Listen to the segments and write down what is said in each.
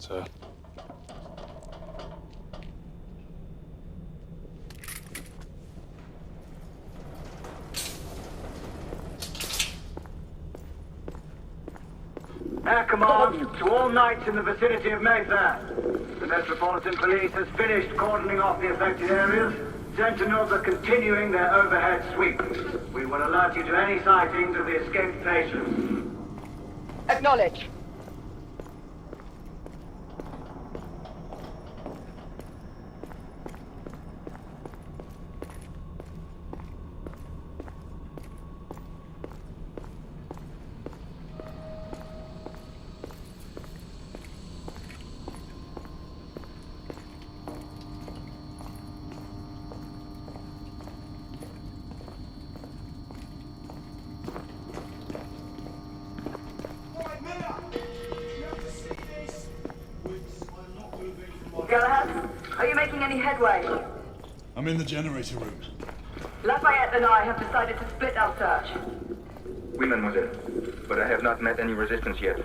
Sir. Air command to all knights in the vicinity of Mayfair. The Metropolitan Police has finished cordoning off the affected areas. Sentinels are continuing their overhead sweep. We will alert you to any sightings of the escaped patients. Acknowledge. Galahad, are you making any headway? I'm in the generator room. Lafayette and I have decided to split our search. Oui, mademoiselle. But I have not met any resistance yet.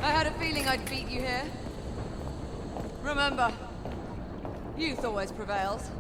I had a feeling I'd beat you here. Remember, youth always prevails.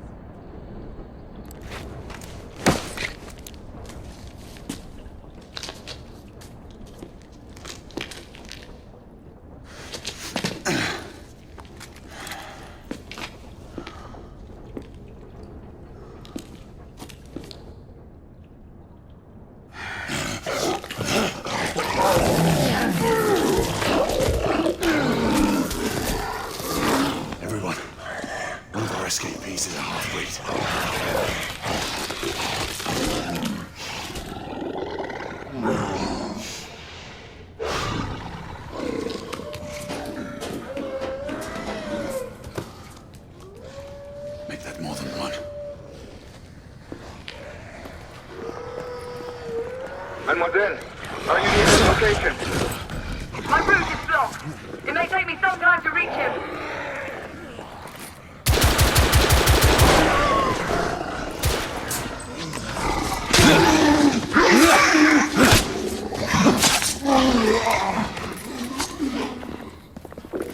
Escapees is a half-breed. Make that more than one. Mademoiselle, are you near the location? My route is blocked. It may take me some time to reach him.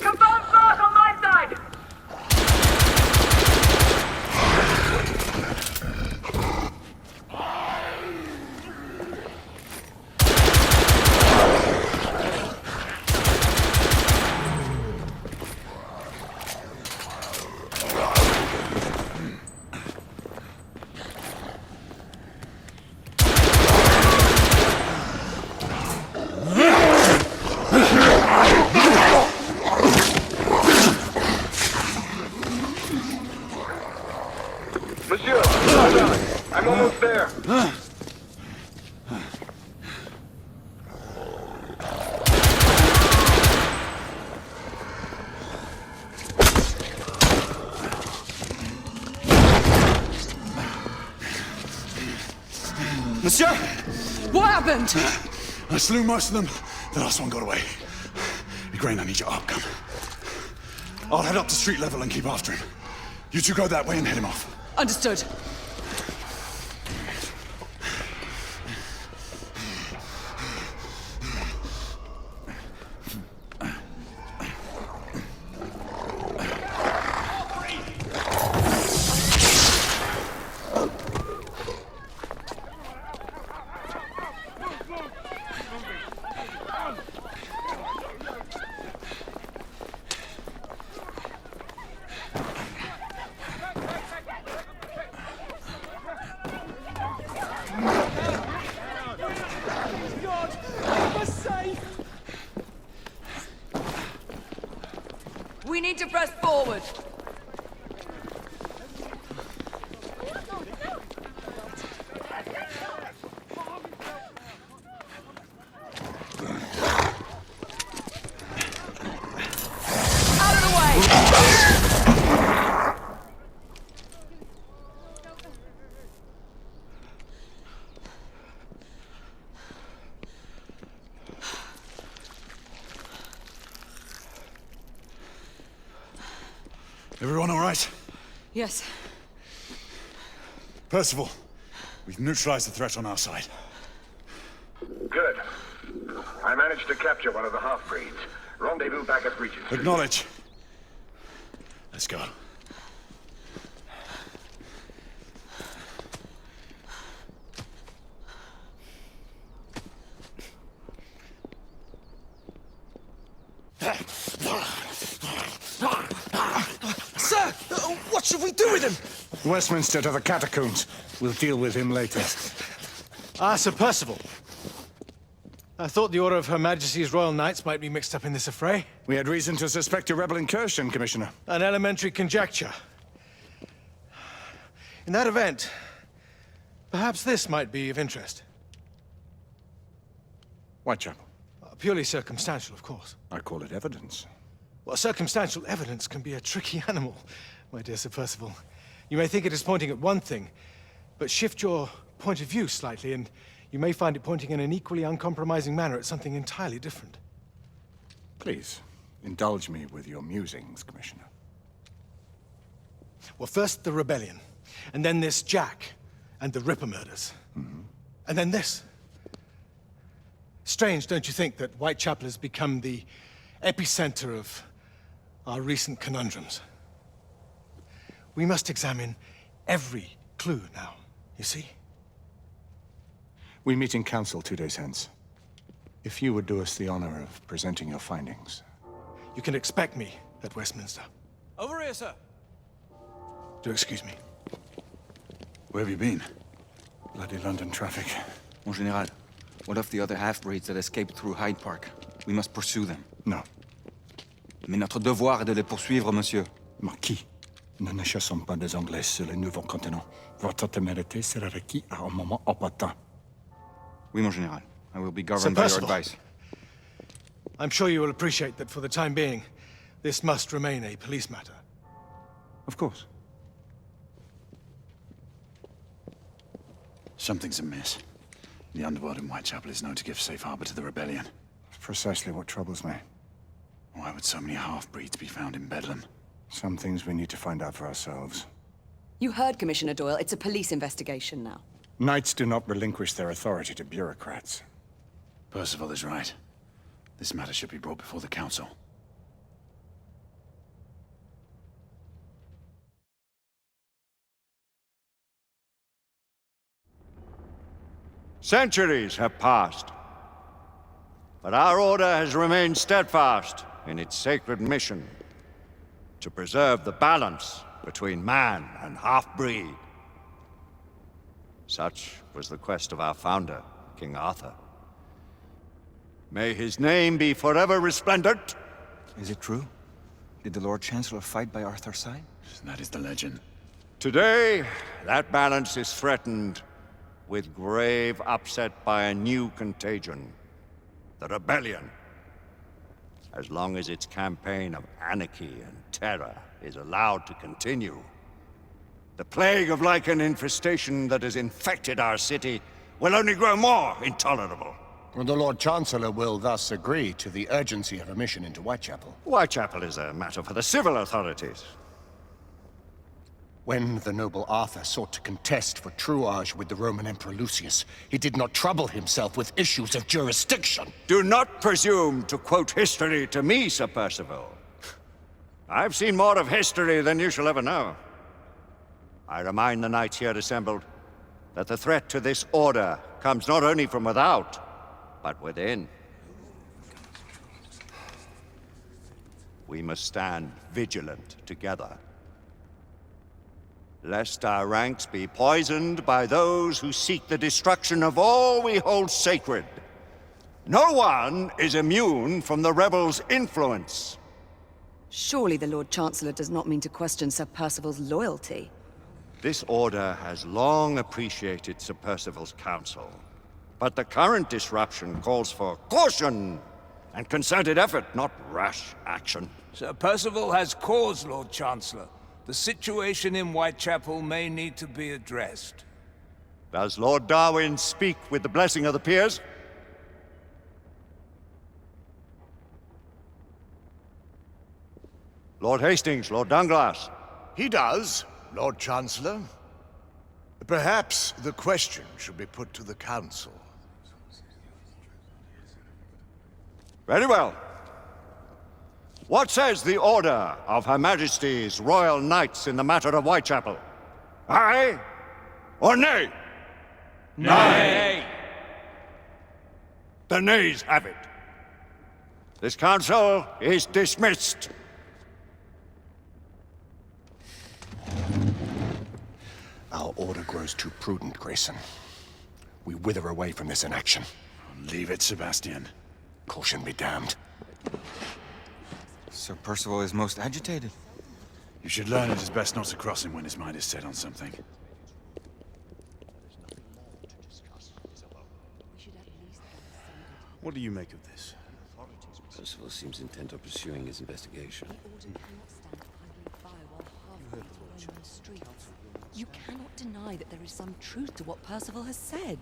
Confirm start on my side! Monsieur, hold on. I'm almost there. Monsieur! What happened? I slew most of them. The last one got away. Igraine, I need your outcome. I'll head up to street level and keep after him. You two go that way and head him off. Understood. We need to press forward. Everyone all right? Yes. Percival, we've neutralized the threat on our side. Good. I managed to capture one of the half-breeds. Rendezvous back at Regent Street. Acknowledge. Let's go. Sir! What should we do with him? Westminster to the catacombs. We'll deal with him later. Ah, Sir Percival. I thought the Order of Her Majesty's Royal Knights might be mixed up in this affray. We had reason to suspect a rebel incursion, Commissioner. An elementary conjecture. In that event, perhaps this might be of interest. Whitechapel. Purely circumstantial, of course. I call it evidence. Well, circumstantial evidence can be a tricky animal, my dear Sir Percival. You may think it is pointing at one thing, but shift your point of view slightly, and you may find it pointing in an equally uncompromising manner at something entirely different. Please, indulge me with your musings, Commissioner. Well, first the rebellion, and then this Jack, and the Ripper murders. And then this. Strange, don't you think, that Whitechapel has become the epicenter of our recent conundrums? We must examine every clue now, you see? We meet in Council 2 days hence. If you would do us the honor of presenting your findings. You can expect me at Westminster. Over here, sir. Do excuse me. Where have you been? Bloody London traffic. Mon Général, what of the other half-breeds that escaped through Hyde Park? We must pursue them. No. Mais notre devoir est de les poursuivre, monsieur. Marquis, nous ne chassons pas des Anglais sur le nouveau continent. Votre témérité sera requis à un moment opportun. Oui, mon Général. I will be governed by your Percival. advice. I'm sure you will appreciate that for the time being, this must remain a police matter. Of course. Something's amiss. The underworld in Whitechapel is known to give safe harbor to the rebellion. That's precisely what troubles me. Why would so many half-breeds be found in Bedlam? Some things we need to find out for ourselves. You heard Commissioner Doyle. It's a police investigation now. Knights do not relinquish their authority to bureaucrats. Percival is right. This matter should be brought before the Council. Centuries have passed, but our order has remained steadfast in its sacred mission to preserve the balance between man and half-breed. Such was the quest of our founder, King Arthur. May his name be forever resplendent. Is it true? Did the Lord Chancellor fight by Arthur's side? That is the legend. Today, that balance is threatened with grave upset by a new contagion, the rebellion. As long as its campaign of anarchy and terror is allowed to continue, the plague of lichen infestation that has infected our city will only grow more intolerable. The Lord Chancellor will thus agree to the urgency of a mission into Whitechapel. Whitechapel is a matter for the civil authorities. When the noble Arthur sought to contest for truage with the Roman Emperor Lucius, he did not trouble himself with issues of jurisdiction. Do not presume to quote history to me, Sir Percival. I've seen more of history than you shall ever know. I remind the knights here assembled that the threat to this order comes not only from without, but within. We must stand vigilant together, lest our ranks be poisoned by those who seek the destruction of all we hold sacred. No one is immune from the rebels' influence. Surely the Lord Chancellor does not mean to question Sir Percival's loyalty. This order has long appreciated Sir Percival's counsel, but the current disruption calls for caution and concerted effort, not rash action. Sir Percival has cause, Lord Chancellor. The situation in Whitechapel may need to be addressed. Does Lord Darwin speak with the blessing of the peers? Lord Hastings, Lord Dunglass, He does, Lord Chancellor. Perhaps the question should be put to the Council. Very well. What says the Order of Her Majesty's Royal Knights in the matter of Whitechapel? Aye or nay? Nay! The nays have it. This council is dismissed. Our order grows too prudent, Grayson. We wither away from this inaction. Leave it, Sebastian. Caution be damned. Sir Percival is most agitated. You should learn it is best not to cross him when his mind is set on something. What do you make of this? Percival seems intent on pursuing his investigation. You cannot deny that there is some truth to what Percival has said.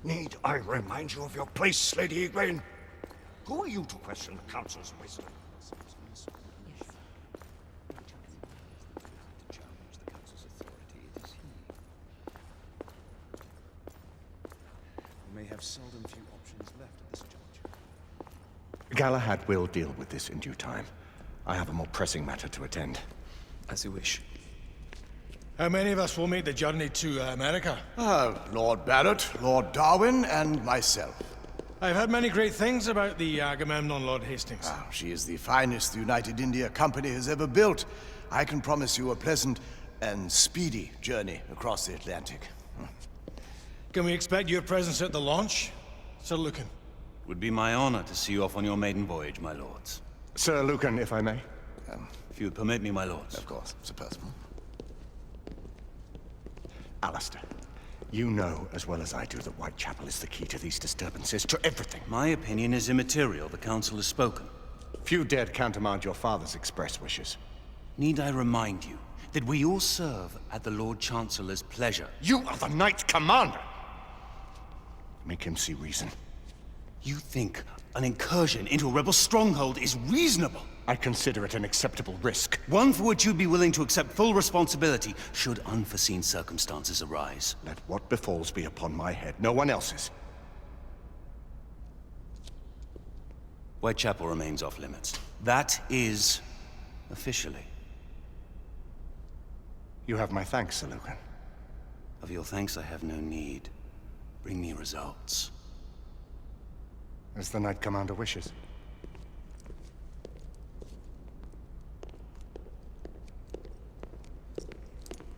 Need I remind you of your place, Lady Egwene? Who are you to question the Council's wisdom? We may have seldom few options left at this juncture. Galahad will deal with this in due time. I have a more pressing matter to attend. As you wish. How many of us will make the journey to America? Lord Barrett, Lord Darwin, and myself. I've heard many great things about the Agamemnon, Lord Hastings. She is the finest the United India Company has ever built. I can promise you a pleasant and speedy journey across the Atlantic. Can we expect your presence at the launch, Sir Lucan? Would be my honor to see you off on your maiden voyage, my lords. Sir Lucan, if I may. If you would permit me, my lords. Of course, Sir Percival. Alistair, you know as well as I do that Whitechapel is the key to these disturbances, to everything. My opinion is immaterial. The Council has spoken. Few dared countermand your father's express wishes. Need I remind you that we all serve at the Lord Chancellor's pleasure? You are the Knight Commander! Make him see reason. You think an incursion into a rebel stronghold is reasonable? I consider it an acceptable risk. One for which you'd be willing to accept full responsibility should unforeseen circumstances arise. Let what befalls be upon my head, no one else's. Whitechapel remains off limits. That is officially. You have my thanks, Sir Lucan. Of your thanks I have no need. Bring me results. As the Knight Commander wishes.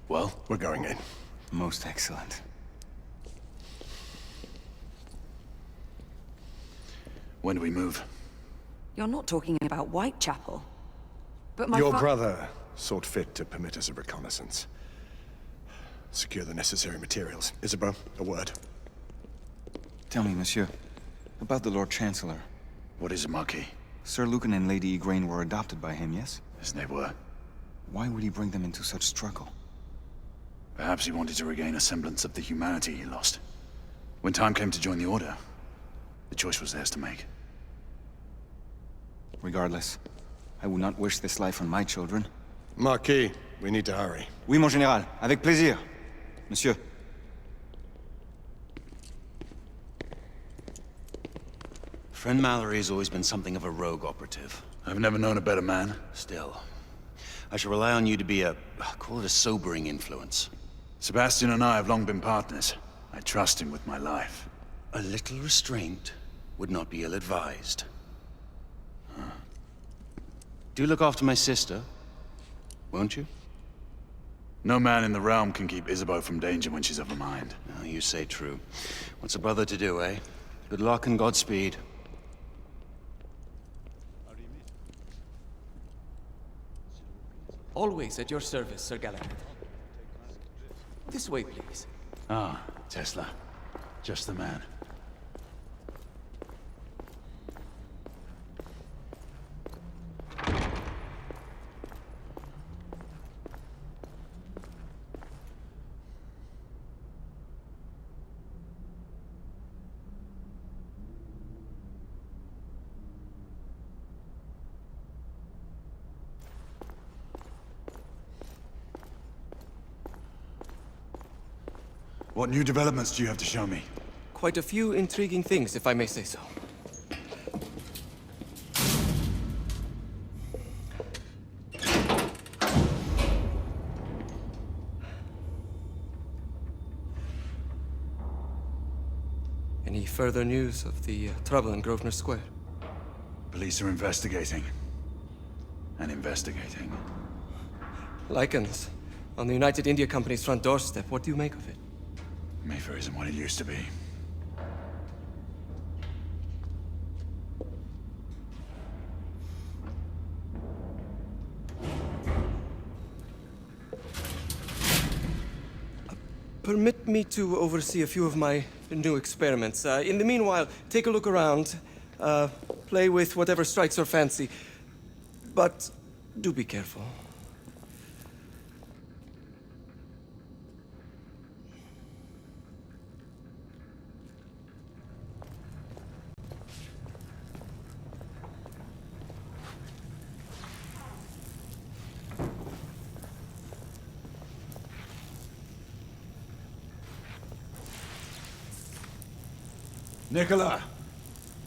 Well, we're going in. Most excellent. When do we move? You're not talking about Whitechapel. But my Your brother sought fit to permit us a reconnaissance. Secure the necessary materials. Isabel, a word. Tell me, monsieur, about the Lord Chancellor. What is it, Marquis? Sir Lucan and Lady Egwene were adopted by him, yes? Yes, they were. Why would he bring them into such struggle? Perhaps he wanted to regain a semblance of the humanity he lost. When time came to join the Order, the choice was theirs to make. Regardless, I would not wish this life on my children. Marquis, we need to hurry. Oui, mon général. Avec plaisir. Monsieur. Friend Mallory has always been something of a rogue operative. I've never known a better man. Still, I shall rely on you to be call it a sobering influence. Sebastian and I have long been partners. I trust him with my life. A little restraint would not be ill-advised. Do look after my sister, won't you? No man in the realm can keep Isabeau from danger when she's of a mind. Oh, you say true. What's a brother to do, eh? Good luck and Godspeed. Always at your service, Sir Galahad. This way, please. Ah, Tesla. Just the man. What new developments do you have to show me? Quite a few intriguing things, if I may say so. Any further news of the trouble in Grosvenor Square? Police are investigating. And investigating. Lichens. On the United India Company's front doorstep. What do you make of it? Mayfair isn't what it used to be. Permit me to oversee a few of my new experiments. In the meanwhile, take a look around. Play with whatever strikes your fancy. But do be careful. Nicola,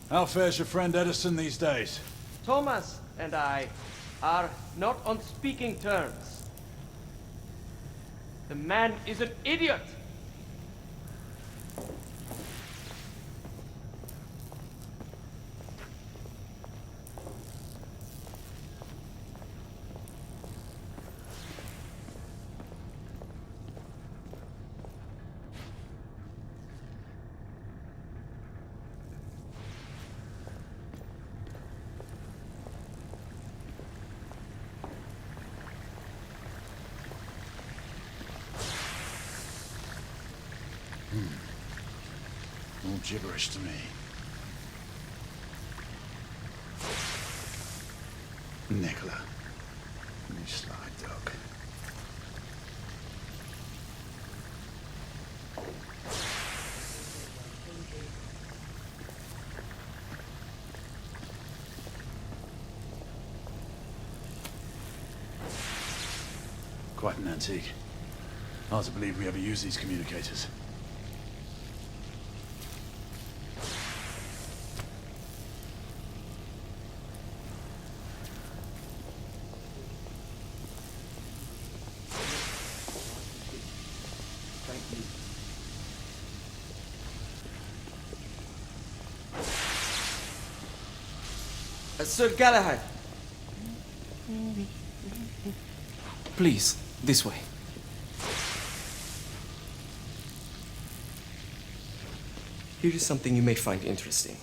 how fares your friend Edison these days? Thomas and I are not on speaking terms. The man is an idiot! All gibberish to me. Nicola, you sly dog. Quite an antique. Hard to believe we ever use these communicators. Sir Galahad. Please, this way. Here is something you may find interesting.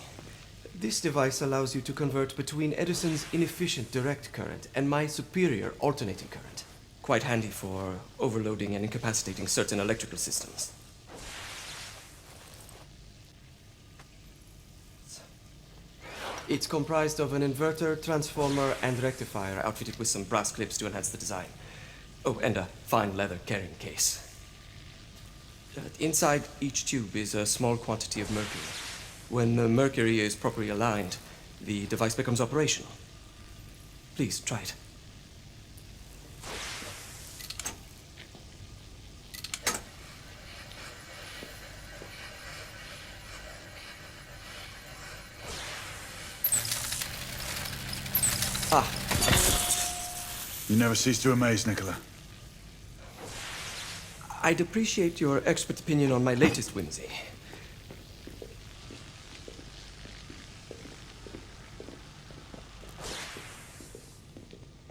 This device allows you to convert between Edison's inefficient direct current and my superior alternating current. Quite handy for overloading and incapacitating certain electrical systems. It's comprised of an inverter, transformer, and rectifier outfitted with some brass clips to enhance the design. Oh, and a fine leather carrying case. Inside each tube is a small quantity of mercury. When the mercury is properly aligned, the device becomes operational. Please, try it. You never cease to amaze, Nicola. I'd appreciate your expert opinion on my latest whimsy.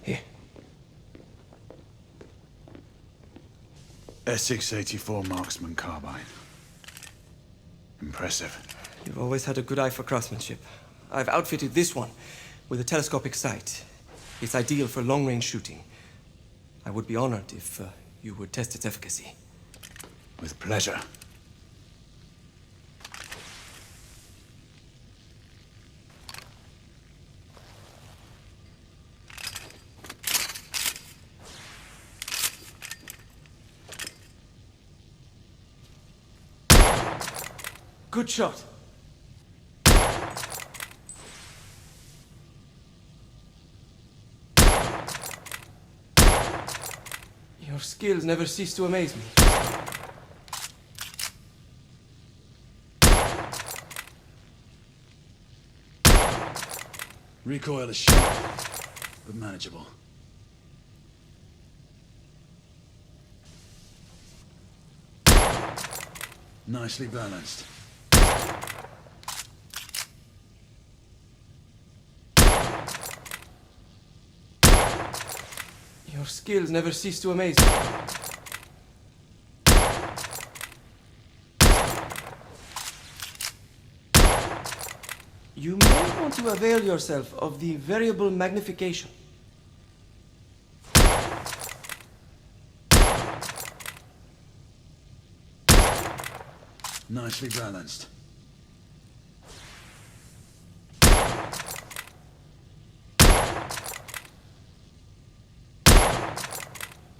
Here. Essex 84 Marksman Carbine. Impressive. You've always had a good eye for craftsmanship. I've outfitted this one with a telescopic sight. It's ideal for long-range shooting. I would be honored if you would test its efficacy. With pleasure. Good shot. Your skills never cease to amaze me. Recoil is sharp, but manageable. Nicely balanced. Your skills never cease to amaze me. You may want to avail yourself of the variable magnification. Nicely balanced.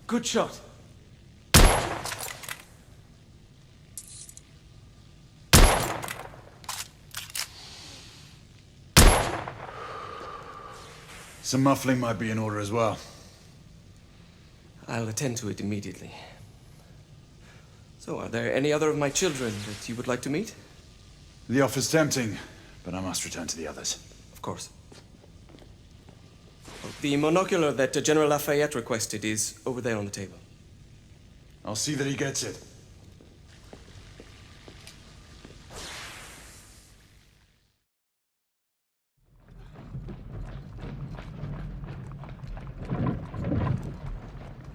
Good shot. Some muffling might be in order as well. I'll attend to it immediately. So, are there any other of my children that you would like to meet? The offer's tempting, but I must return to the others. Of course. The monocular that General Lafayette requested is over there on the table. I'll see that he gets it.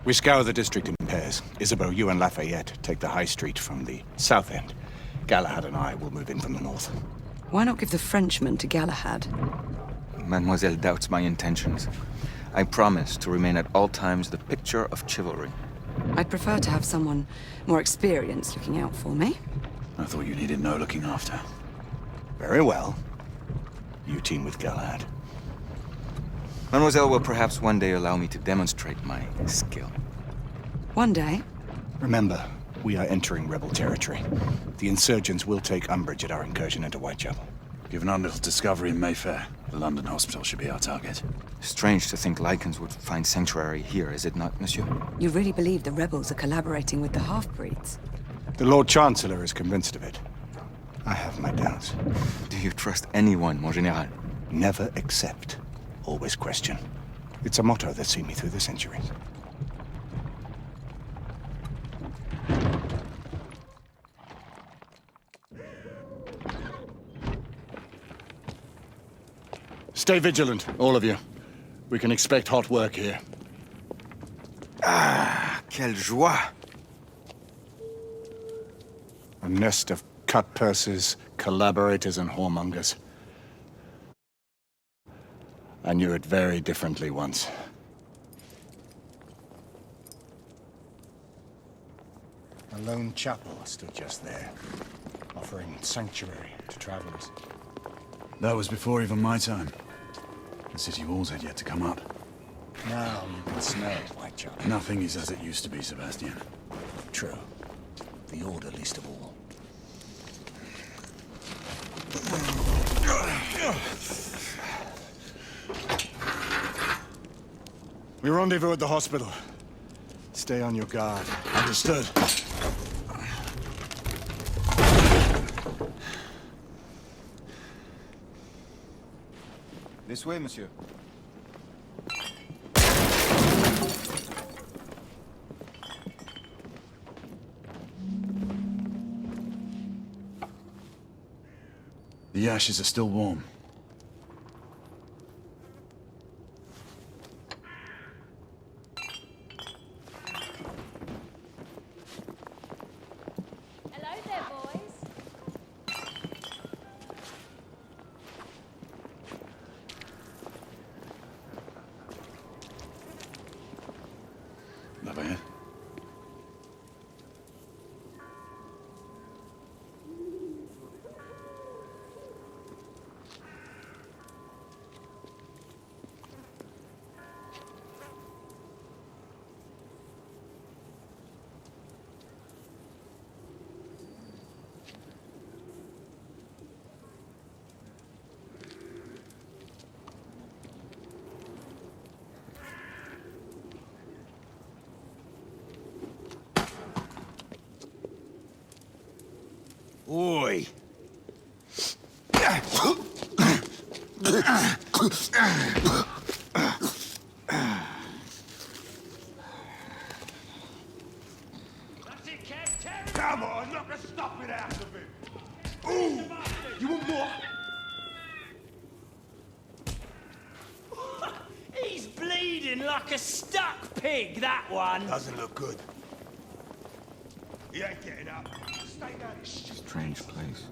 We scour the district in pairs. Isabeau, you and Lafayette take the high street from the south end. Galahad and I will move in from the north. Why not give the Frenchman to Galahad? Mademoiselle doubts my intentions. I promise to remain at all times the picture of chivalry. I'd prefer to have someone more experienced looking out for me. I thought you needed no looking after. Very well. You team with Galahad. Mademoiselle will perhaps one day allow me to demonstrate my skill. One day? Remember, we are entering rebel territory. The insurgents will take umbrage at our incursion into Whitechapel. Given our little discovery in Mayfair, the London hospital should be our target. Strange to think Lycans would find sanctuary here, is it not, monsieur? You really believe the rebels are collaborating with the half-breeds? The Lord Chancellor is convinced of it. I have my doubts. Do you trust anyone, mon général? Never accept. Always question. It's a motto that's seen me through the centuries. Stay vigilant, all of you. We can expect hot work here. Ah, quelle joie! A nest of cut-pursers, collaborators, and whoremongers. I knew it very differently once. A lone chapel stood just there, offering sanctuary to travelers. That was before even my time. The city walls had yet to come up. Now you can smell Whitechapel. Nothing is as it used to be, Sebastian. True. The Order least of all. We rendezvous at the hospital. Stay on your guard. Understood. This way, monsieur. The ashes are still warm. Hello there, boys. Lafayette. Oi! Come on, knock the stuffing out of him! Ooh! You want more? He's bleeding like a stuck pig, that one. Doesn't look good. He ain't getting up. Stay down. Strange place.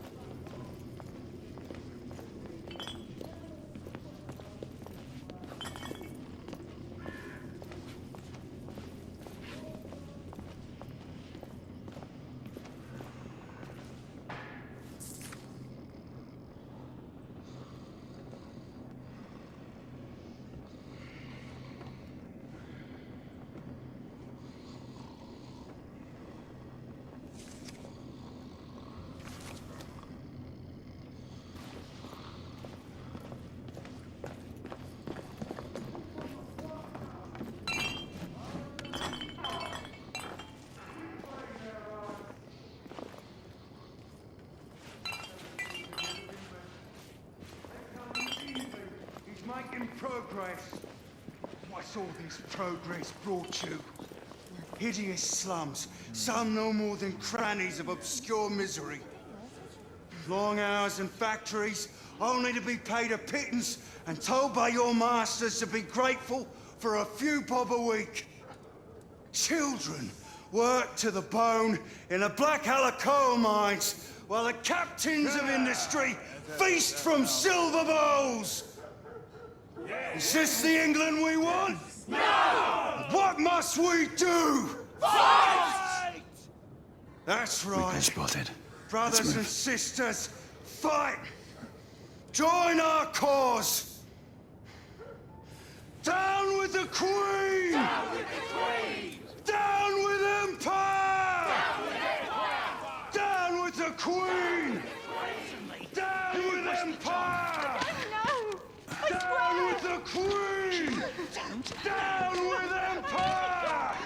Making progress. What's all this progress brought you? Hideous slums, some no more than crannies of obscure misery. Long hours in factories, only to be paid a pittance and told by your masters to be grateful for a few bob a week. Children work to the bone in the Black Halla coal mines, while the captains of industry feast from silver bowls. Is this the England we want? No! What must we do? Fight! That's right. We've been spotted. Brothers and sisters, fight! Join our cause! Down with the Queen! Down with the Queen! Down with Empire! Down with Empire! Down with the Queen! Down with Empire! Down with the Queen! Down with Empire!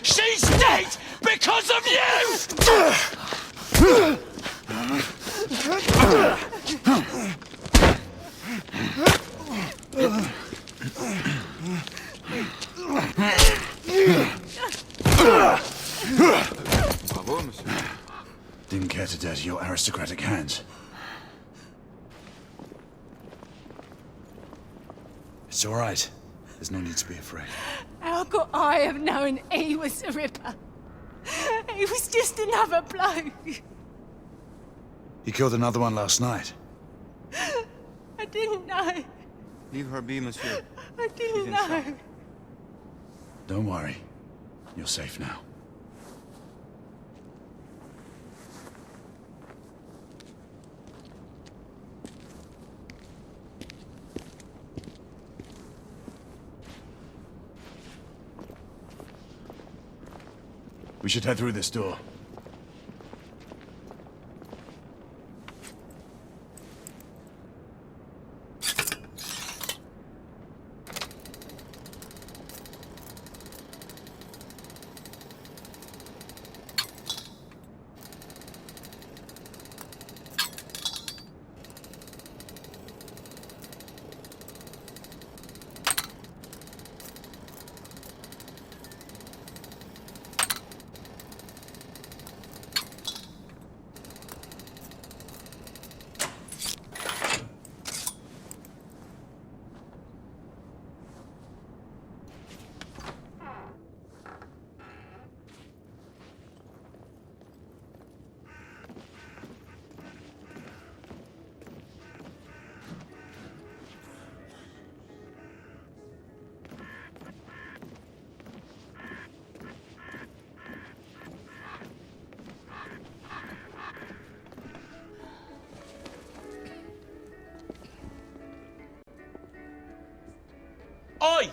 She's dead because of you! Bravo, monsieur. Didn't care to dirty your aristocratic hands. It's all right. There's no need to be afraid. How could I have known he was the Ripper? He was just another bloke. He killed another one last night. I didn't know. Leave her be, monsieur. I didn't know. Don't worry. You're safe now. We should head through this door. Oi!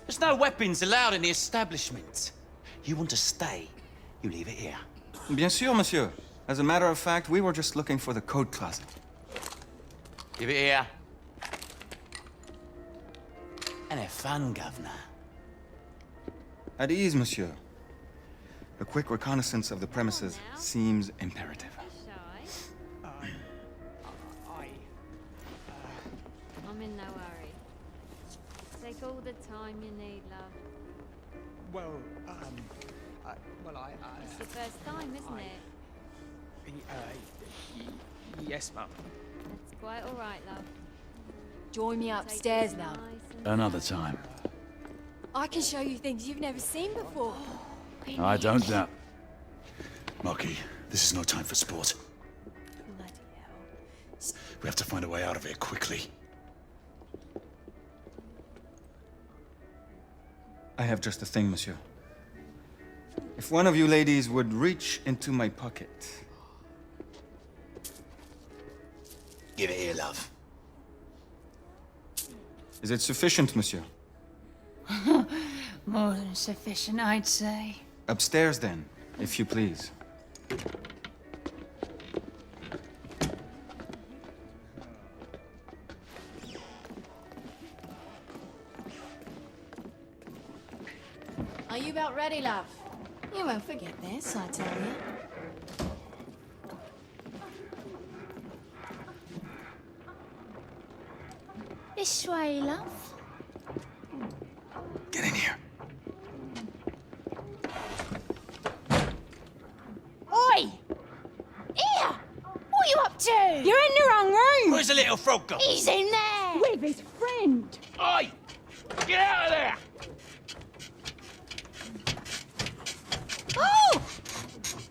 There's no weapons allowed in the establishment. You want to stay, you leave it here. Bien sûr, monsieur. As a matter of fact, we were just looking for the code closet. Give it here. And have fun, Governor. At ease, monsieur. A quick reconnaissance of the premises seems imperative. Take all the time you need, love. Well, It's your first time, isn't it? Yes, Mum. That's quite all right, love. Join me upstairs, love. Another time. I can show you things you've never seen before. I don't doubt. Marky, this is no time for sport. Bloody hell. We have to find a way out of here quickly. I have just a thing, monsieur. If one of you ladies would reach into my pocket. Give it here, love. Is it sufficient, monsieur? More than sufficient, I'd say. Upstairs, then, if you please. Are you about ready, love? You won't forget this, I tell you. This way, love. Get in here. Oi! Here! What are you up to? You're in the wrong room! Where's the little frog gone? He's in there! With his friend! Oi! Get out of there! Oh!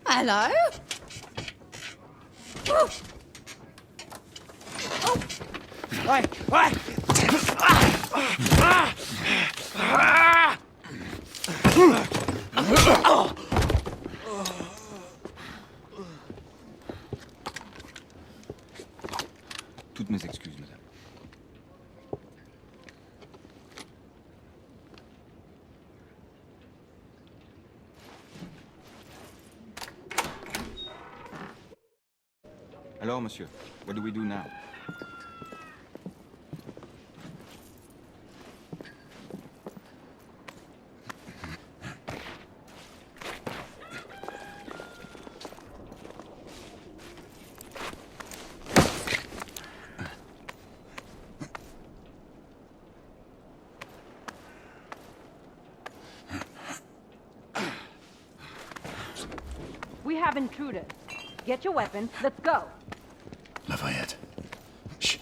Hello? Oh! Oi! Oi! Toutes mes excuses, madame. Alors, monsieur, what do we do now? We have intruders. Get your weapons. Let's go. Lafayette. Shh.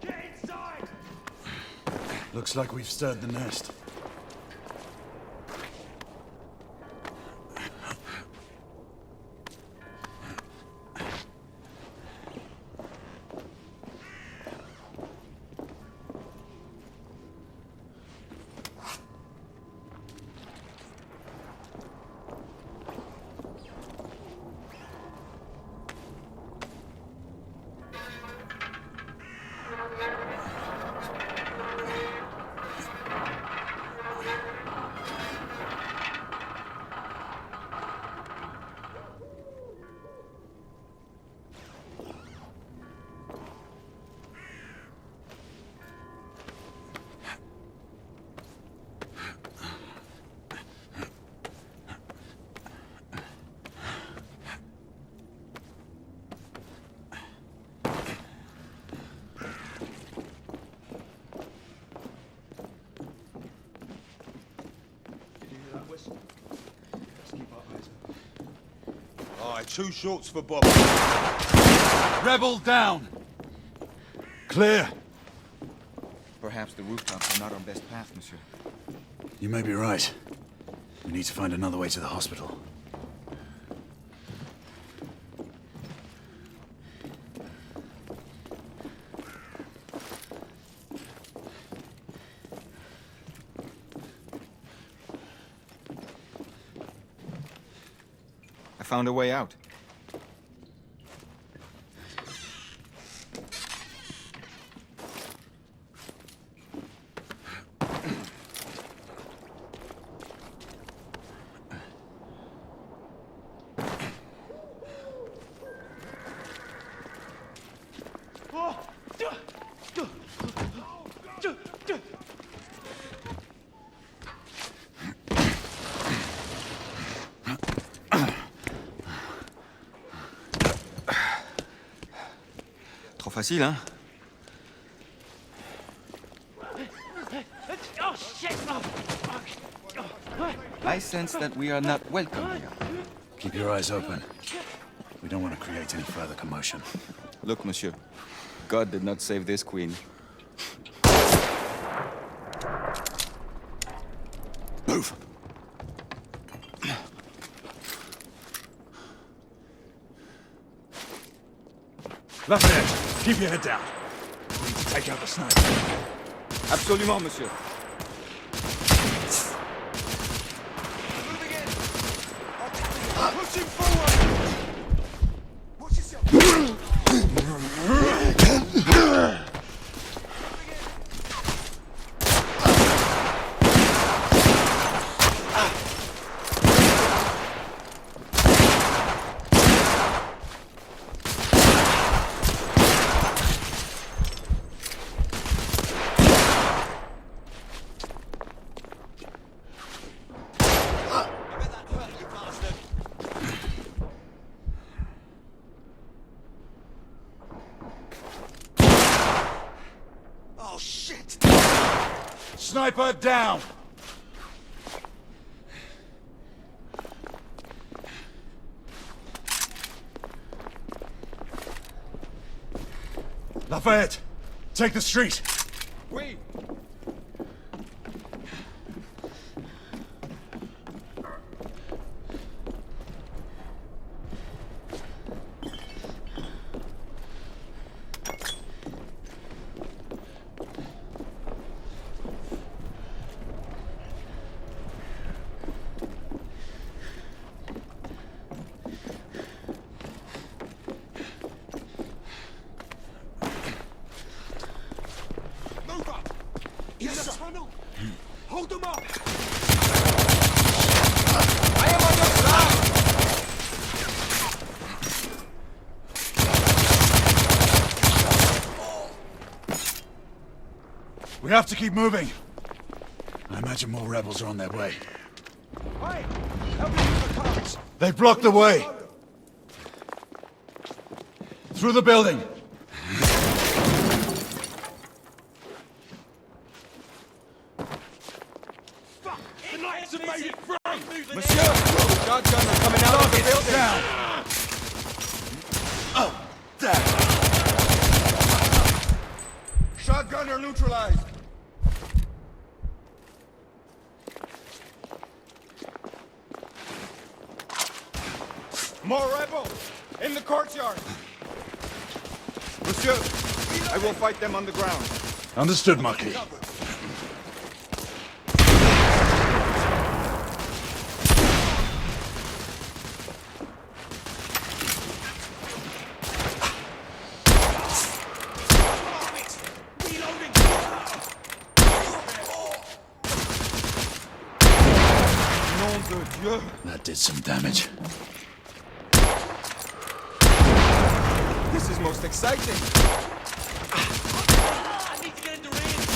Get inside! Looks like we've stirred the nest. Aye, 2 shots for Bob. Rebel down! Clear! Perhaps the rooftops are not our best path, monsieur. You may be right. We need to find another way to the hospital. I found a way out. facile, hein? Oh, shit! I sense that we are not welcome here. Keep your eyes open. We don't want to create any further commotion. Look, monsieur. God did not save this queen. Move! Lafayette, keep your head down. We need to take out the sniper. Absolument, monsieur. Push him forward! Watch yourself! Sniper down! Lafayette, take the street. Oui. Hold them up! I am on your side! We have to keep moving. I imagine more rebels are on their way. Hey! Help me use the carts! They've blocked the way. Through the building. The knights have made it through! Monsieur! Shotgun are coming out of the building! Down. Oh, damn. Shotgunner neutralized! More rebels! In the courtyard! Monsieur, I will fight them on the ground. Understood, Marquis. Nom de Dieu! That did some damage. This is most exciting! I need to get into range!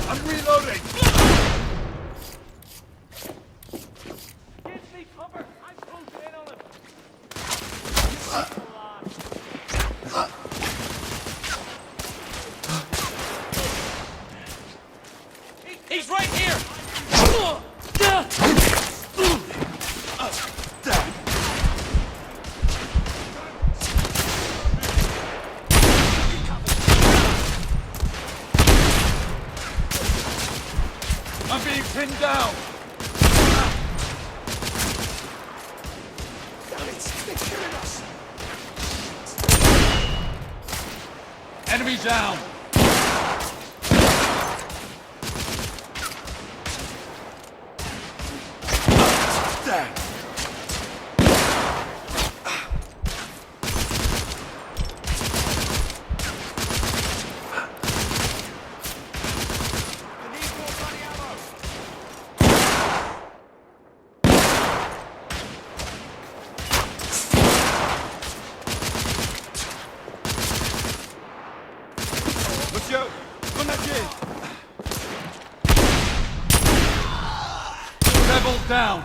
I'm reloading! Give me cover! I'm closing in on him! He's right here! I'm being pinned down! Damn it! They're killing us! Enemy down! Damn. Monsieur, grenadier! Rebel down!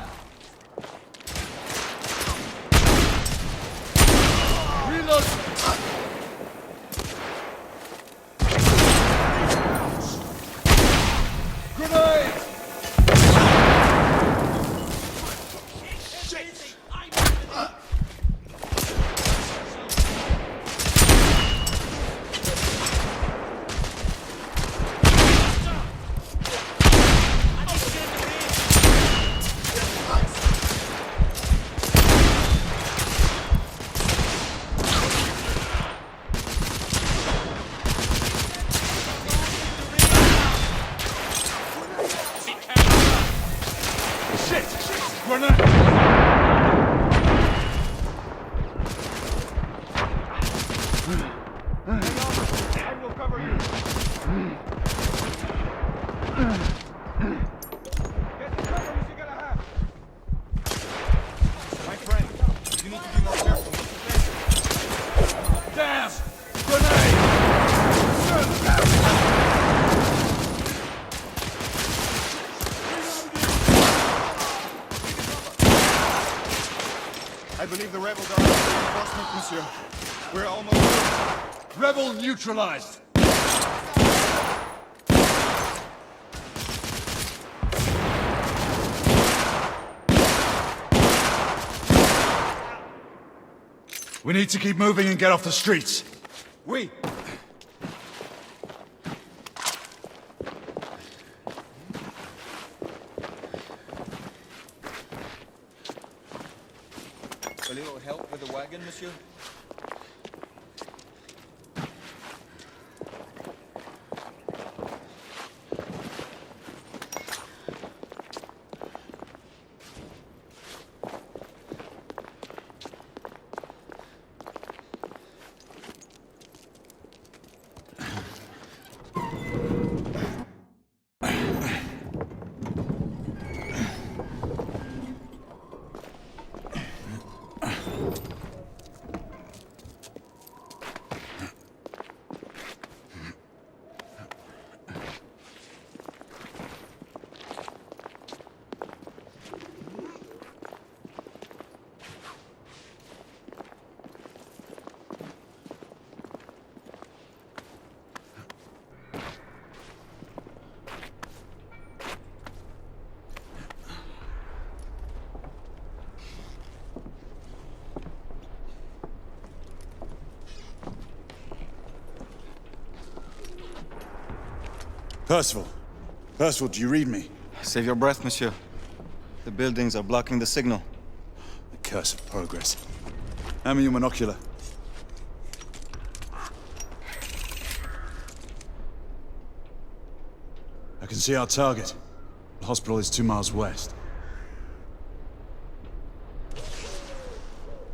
Reload! Grenade! I believe the rebels are reinforcement, monsieur. We're almost... Rebel neutralized! We need to keep moving and get off the streets. Oui. A little help with the wagon, monsieur? Percival. Percival, do you read me? Save your breath, monsieur. The buildings are blocking the signal. The curse of progress. Hand me your monocular. I can see our target. The hospital is 2 miles west.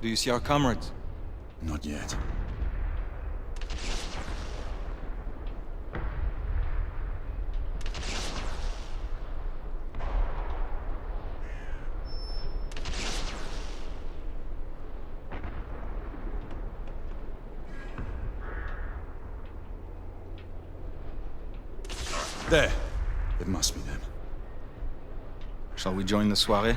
Do you see our comrades? Not yet. There. It must be them. Shall we join the soirée?